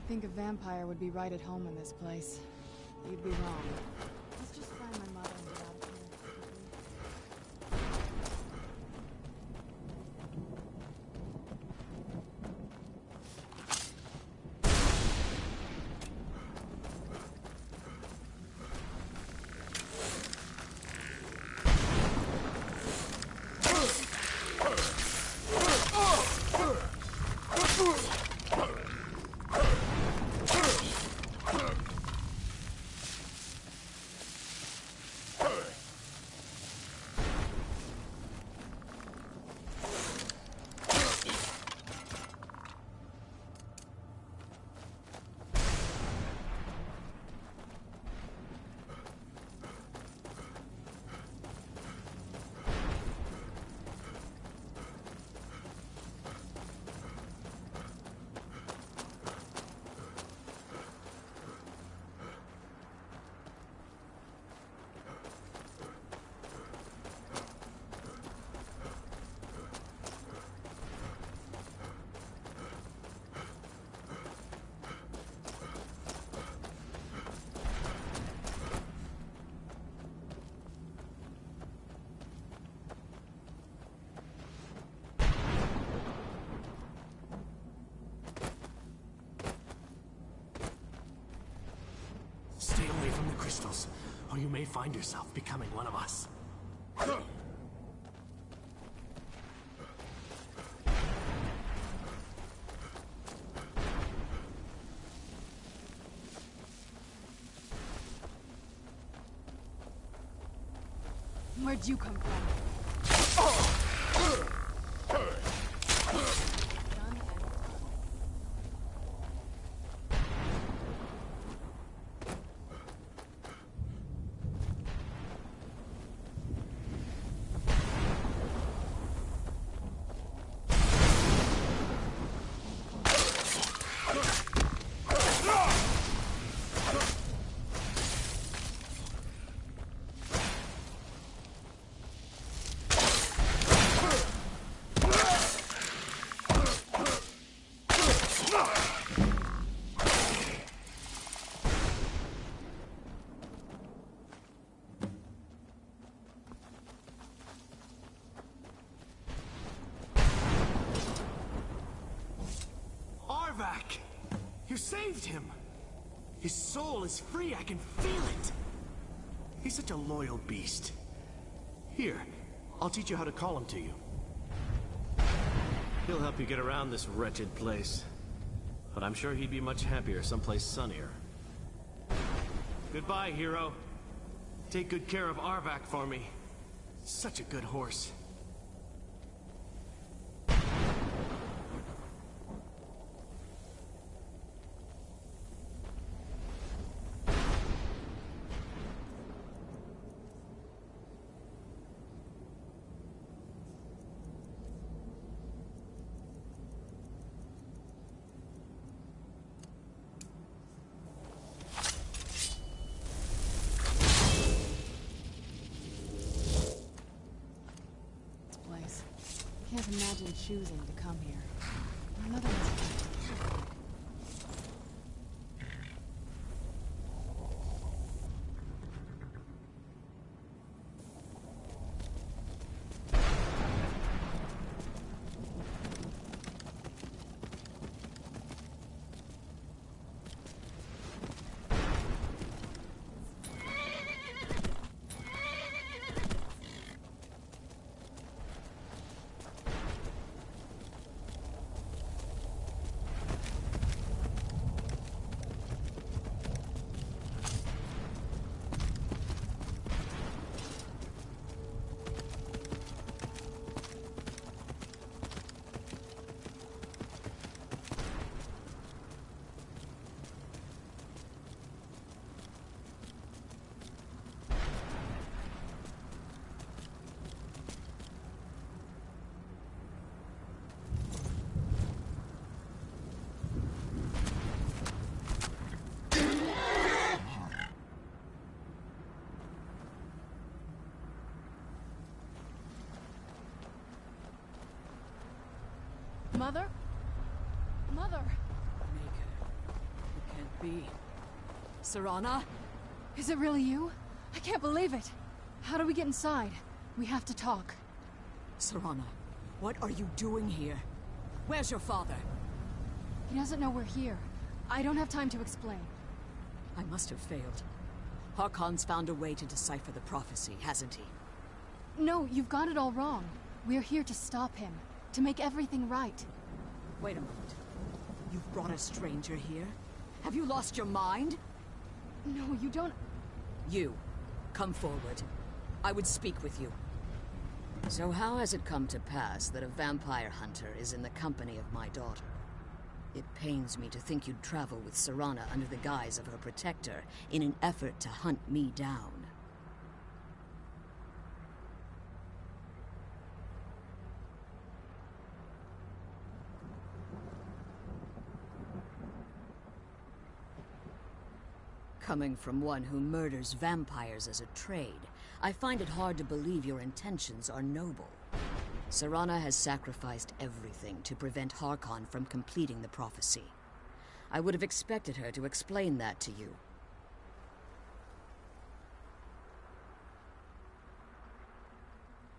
think a vampire would be right at home in this place. You'd be wrong. Let's just find my mother and get out of here. Stay away from the crystals, or you may find yourself becoming one of us. Where'd you come from? You saved him! His soul is free, I can feel it! He's such a loyal beast. Here, I'll teach you how to call him to you. He'll help you get around this wretched place. But I'm sure he'd be much happier someplace sunnier. Goodbye, hero. Take good care of Arvak for me. Such a good horse. Can't imagine choosing to come here. Another one's Mother? Mother! Naked. be? Serana? Is it really you? I can't believe it. How do we get inside? We have to talk. Serana, what are you doing here? Where's your father? He doesn't know we're here. I don't have time to explain. I must have failed. Harkon's found a way to decipher the prophecy, hasn't he? No, you've got it all wrong. We're here to stop him. To make everything right. Wait a moment. You've brought a stranger here? Have you lost your mind? No, you don't... You, come forward. I would speak with you. So how has it come to pass that a vampire hunter is in the company of my daughter? It pains me to think you'd travel with Serana under the guise of her protector in an effort to hunt me down. Coming from one who murders vampires as a trade, I find it hard to believe your intentions are noble. Serana has sacrificed everything to prevent Harkon from completing the prophecy. I would have expected her to explain that to you.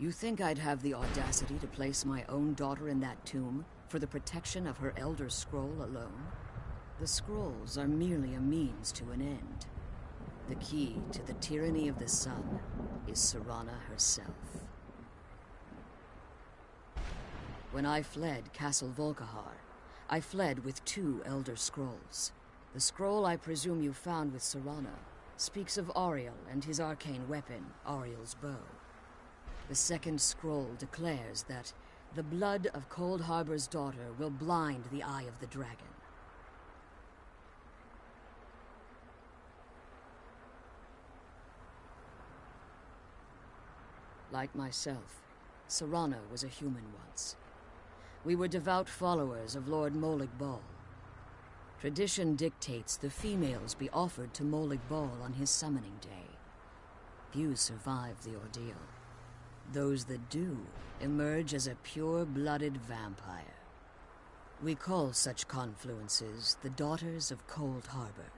You think I'd have the audacity to place my own daughter in that tomb for the protection of her Elder Scroll alone? The scrolls are merely a means to an end. The key to the tyranny of the sun is Serana herself. When I fled Castle Volkihar, I fled with 2 Elder Scrolls. The scroll I presume you found with Serana speaks of Auriel and his arcane weapon, Auriel's bow. The second scroll declares that the blood of Cold Harbor's daughter will blind the eye of the dragon. Like myself, Serana was a human once. We were devout followers of Lord Molag Bal. Tradition dictates the females be offered to Molag Bal on his summoning day. Few survive the ordeal. Those that do emerge as a pure-blooded vampire. We call such confluences the Daughters of Cold Harbor.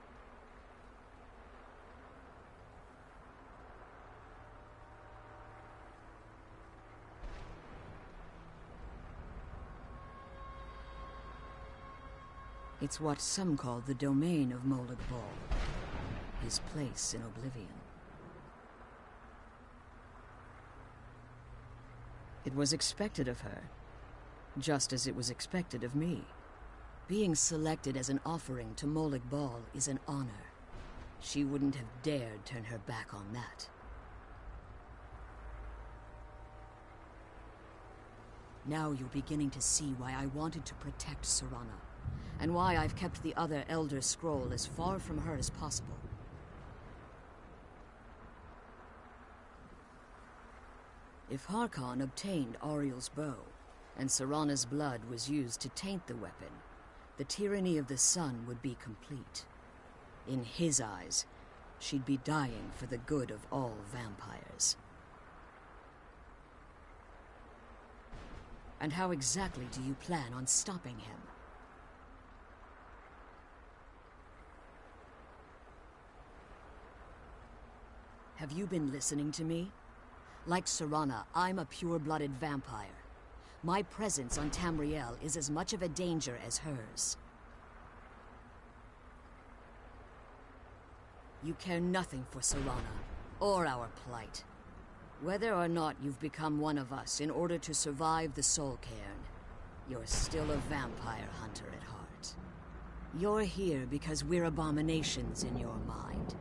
It's what some call the domain of Molag Bal, his place in oblivion. It was expected of her, just as it was expected of me. Being selected as an offering to Molag Bal is an honor. She wouldn't have dared turn her back on that. Now you're beginning to see why I wanted to protect Serana, and why I've kept the other Elder Scroll as far from her as possible. If Harkon obtained Auriel's bow, and Serana's blood was used to taint the weapon, the tyranny of the sun would be complete. In his eyes, she'd be dying for the good of all vampires. And how exactly do you plan on stopping him? Have you been listening to me? Like Serana, I'm a pure-blooded vampire. My presence on Tamriel is as much of a danger as hers. You care nothing for Serana, or our plight. Whether or not you've become one of us in order to survive the Soul Cairn, you're still a vampire hunter at heart. You're here because we're abominations in your mind.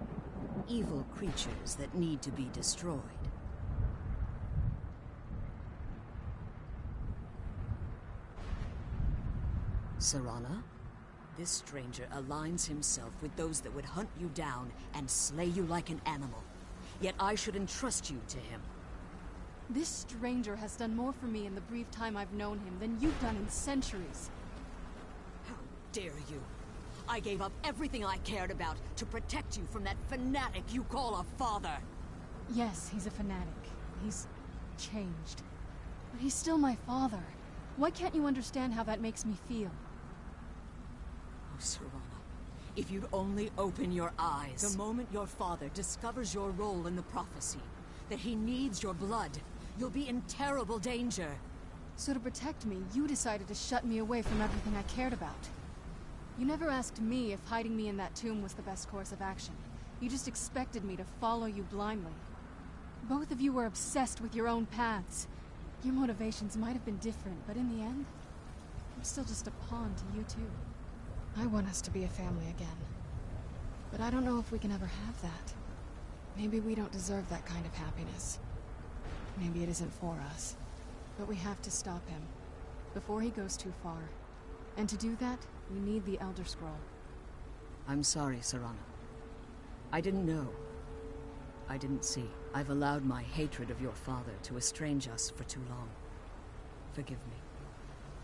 Evil creatures that need to be destroyed. Serana, this stranger aligns himself with those that would hunt you down and slay you like an animal. Yet I should entrust you to him. This stranger has done more for me in the brief time I've known him than you've done in centuries. How dare you! I gave up everything I cared about to protect you from that fanatic you call a father! Yes, he's a fanatic. He's changed. But he's still my father. Why can't you understand how that makes me feel? Oh, Serana, If you'd only open your eyes. The moment your father discovers your role in the prophecy, that he needs your blood, you'll be in terrible danger. So to protect me, you decided to shut me away from everything I cared about. You never asked me if hiding me in that tomb was the best course of action. You just expected me to follow you blindly. Both of you were obsessed with your own paths. Your motivations might have been different, but in the end, I'm still just a pawn to you two. I want us to be a family again. But I don't know if we can ever have that. Maybe we don't deserve that kind of happiness. Maybe it isn't for us. But we have to stop him, before he goes too far. And to do that, we need the Elder Scroll. I'm sorry, Serana. I didn't know. I didn't see. I've allowed my hatred of your father to estrange us for too long. Forgive me.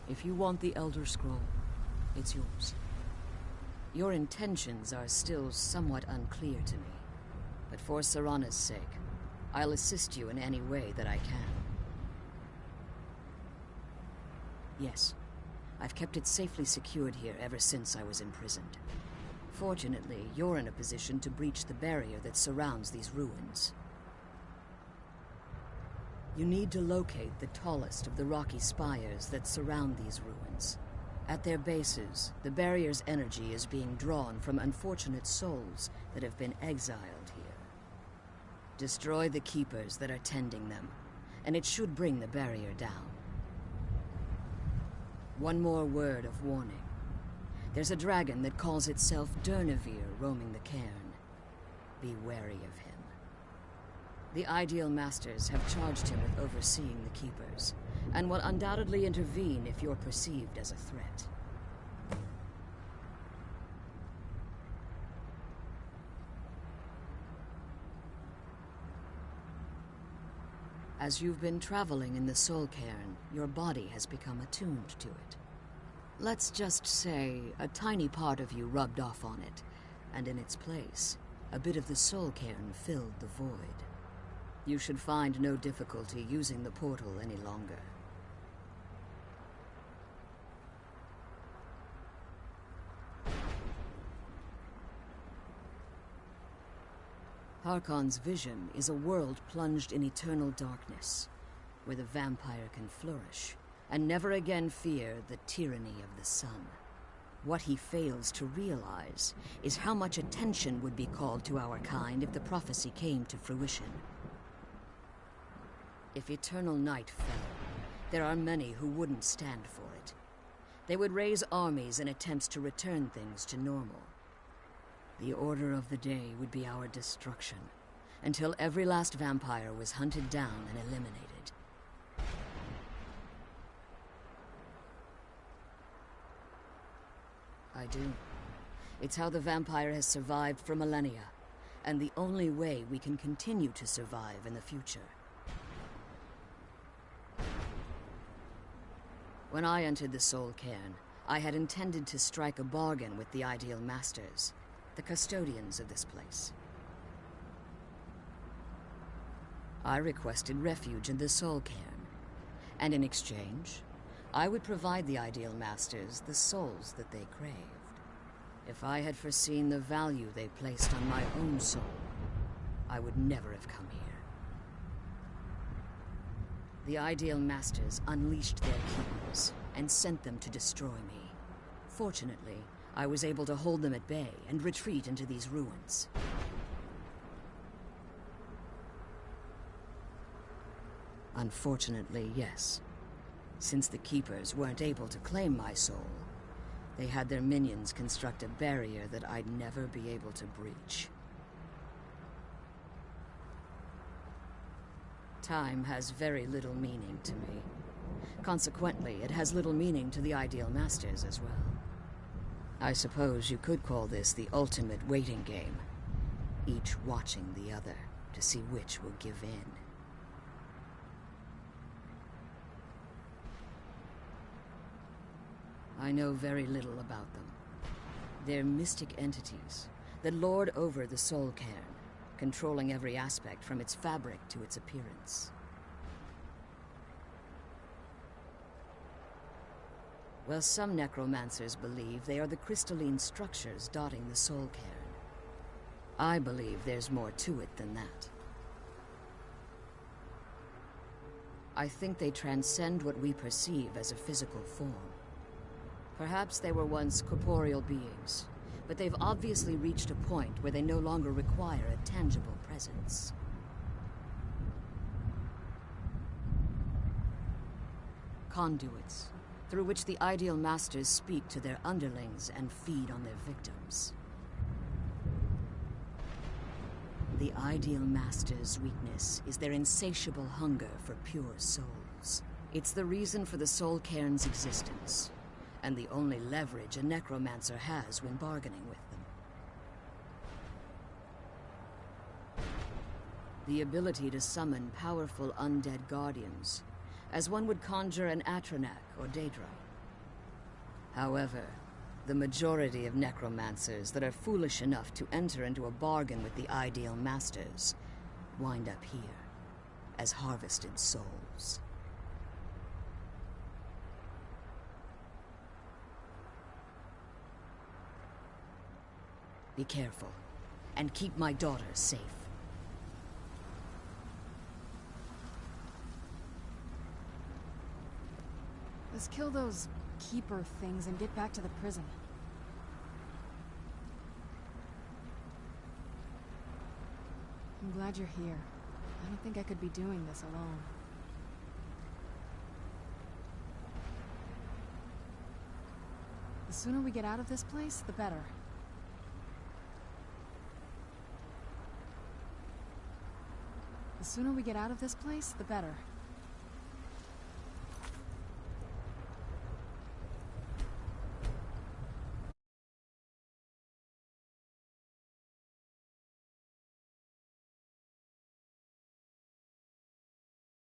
If you want the Elder Scroll, it's yours. Your intentions are still somewhat unclear to me, but for Serana's sake, I'll assist you in any way that I can. Yes, I've kept it safely secured here ever since I was imprisoned. Fortunately, you're in a position to breach the barrier that surrounds these ruins. You need to locate the tallest of the rocky spires that surround these ruins. At their bases, the barrier's energy is being drawn from unfortunate souls that have been exiled here. Destroy the keepers that are tending them, and it should bring the barrier down. One more word of warning. There's a dragon that calls itself Durnevere roaming the cairn. Be wary of him. The Ideal Masters have charged him with overseeing the Keepers, and will undoubtedly intervene if you're perceived as a threat. As you've been traveling in the Soul Cairn, your body has become attuned to it. Let's just say a tiny part of you rubbed off on it, and in its place, a bit of the Soul Cairn filled the void. You should find no difficulty using the portal any longer. Harkon's vision is a world plunged in eternal darkness, where the vampire can flourish, and never again fear the tyranny of the sun. What he fails to realize is how much attention would be called to our kind if the prophecy came to fruition. If eternal night fell, there are many who wouldn't stand for it. They would raise armies in attempts to return things to normal. The order of the day would be our destruction, until every last vampire was hunted down and eliminated. I do. It's how the vampire has survived for millennia, and the only way we can continue to survive in the future. When I entered the Soul Cairn, I had intended to strike a bargain with the Ideal Masters, the custodians of this place. I requested refuge in the Soul Cairn, and in exchange, I would provide the Ideal Masters the souls that they craved. If I had foreseen the value they placed on my own soul, I would never have come here. The Ideal Masters unleashed their keepers and sent them to destroy me. Fortunately, I was able to hold them at bay and retreat into these ruins. Unfortunately, yes. Since the Keepers weren't able to claim my soul, they had their minions construct a barrier that I'd never be able to breach. Time has very little meaning to me. Consequently, it has little meaning to the Ideal Masters as well. I suppose you could call this the ultimate waiting game, each watching the other to see which will give in. I know very little about them. They're mystic entities that lord over the Soul Cairn, controlling every aspect from its fabric to its appearance. Well, some necromancers believe they are the crystalline structures dotting the soul cairn. I believe there's more to it than that. I think they transcend what we perceive as a physical form. Perhaps they were once corporeal beings, but they've obviously reached a point where they no longer require a tangible presence. Conduits, through which the Ideal Masters speak to their underlings and feed on their victims. The Ideal Masters' weakness is their insatiable hunger for pure souls. It's the reason for the soul cairn's existence, and the only leverage a necromancer has when bargaining with them. The ability to summon powerful undead guardians, as one would conjure an Atronak or Daedra. However, the majority of necromancers that are foolish enough to enter into a bargain with the Ideal Masters wind up here, as harvested souls. Be careful, and keep my daughter safe. Let's kill those keeper things and get back to the prison. I'm glad you're here. I don't think I could be doing this alone. The sooner we get out of this place, the better. The sooner we get out of this place, the better.